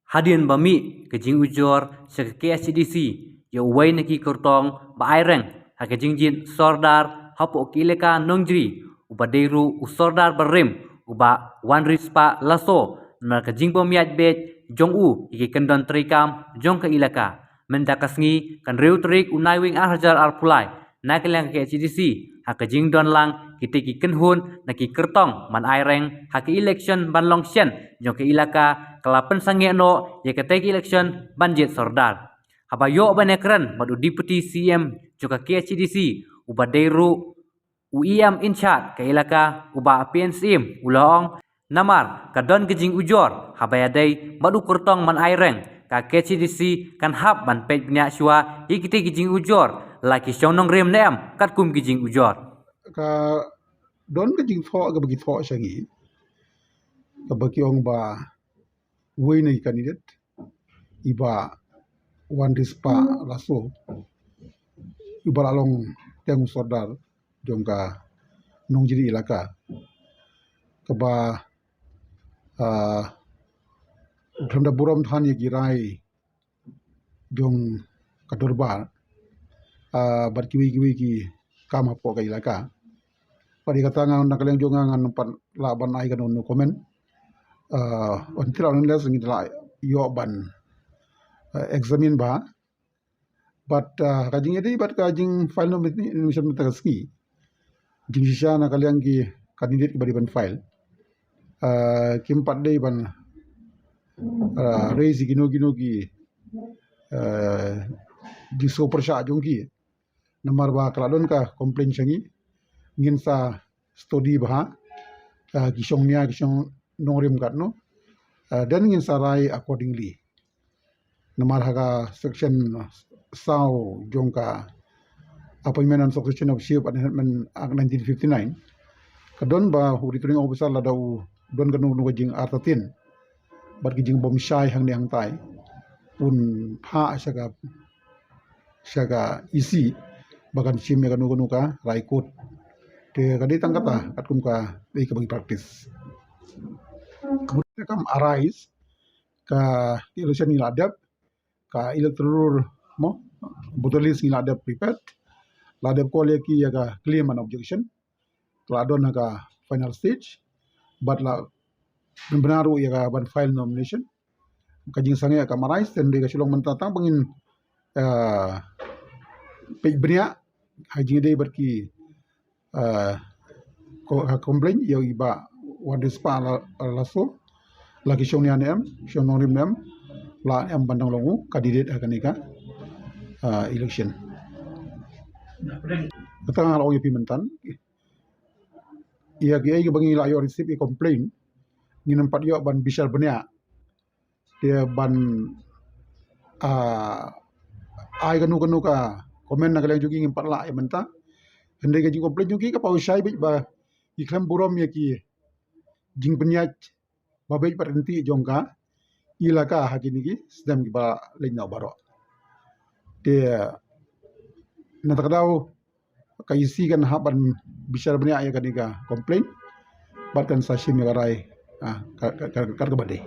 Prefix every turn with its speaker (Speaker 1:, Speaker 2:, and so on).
Speaker 1: Hadian bami kejing ujor seke KSCDC ya uwai neki kertong ba aireng ha kejing jin sordar hapo kileka nongjri uba deru usordar berem uba wanrispa laso na kejing bomiat bet jong u iki kendon trikam jong ke ilaka mendakasngi kan reu trik unai wing arjar arpulai na kelang KSCDC ha kejing don lang kitiki kenhun naki kertong man aireng ha ke election ban longshen jong ke ilaka kalapan sange no ye keteki election banjit sordar habayo banekran madu deputy CM juga KHDC uba deru UIM inchat ke ilaka uba PNCM ulong namar kadon gejing ujor habayadai madu kurtong man aireng ka KHDC kan hab ban pej nya shua ikite gejing ujor laki shonong rem nem katkum gejing ujor
Speaker 2: ka don gejing tho ga bagi tho shangi ka bagi ong ba wei na kandidat iba wan rispa laso iba along teng sordar jongka nong jiri ilaka keba tanda buram than ye girai jong kadurbar bar kiwi ki kam hapo ka ilaka padi kata ngan nakaleng jonga ngan pan la ban ai kan no komen until on les ngi la yo ban examine ba but kajing edi but kajing file no mission metaski jing sisa na kalian ki candidate bari ban file kim pat dei ban raise gino ki di super sha jong ki nomor ba kaladon ka complain sangi ngin sa study ba kisong nia kisong nongrim katno dan ngin sarai accordingly nomor haga section sau jongka appointment and succession of chief admin act 1959 kadon ba returning officer ladau don kanu jing R13 bat jing bom shai hang ni hang tai pun pha syaga isi bagan sim ya kanu ka raikut te kadi tangkata katkum ka dei ka bagi praktis kemudian kam arise ka election ni ladap ka electoral mo botolis ni ladap prepared ladap ko leki ya ka claim and objection ladon ka final stage but la benaru ya ka ban file nomination kajing sange ka marais dan de ka silong mentatang pengin pej bria haji de berki ko complain yo iba wadis pa laso lagi shong ni anem shong norim nem la em bandang longu kandidat akanika election katang lo yo pimentan ia ge bagi la yo receive complain ni nampat yo ban bisar benia dia ban ai kanu ka komen na kalian jogi ngimpat la menta hende ga complain jogi ka pau shai ba iklam burom ya ki jing penyaj babej parenti jongka ilaka hakini ki sedam ki ba lenya baro dia natakdaw kaisi kan haban bisar benia ya kanika complain batkan sashim ya rai kar bade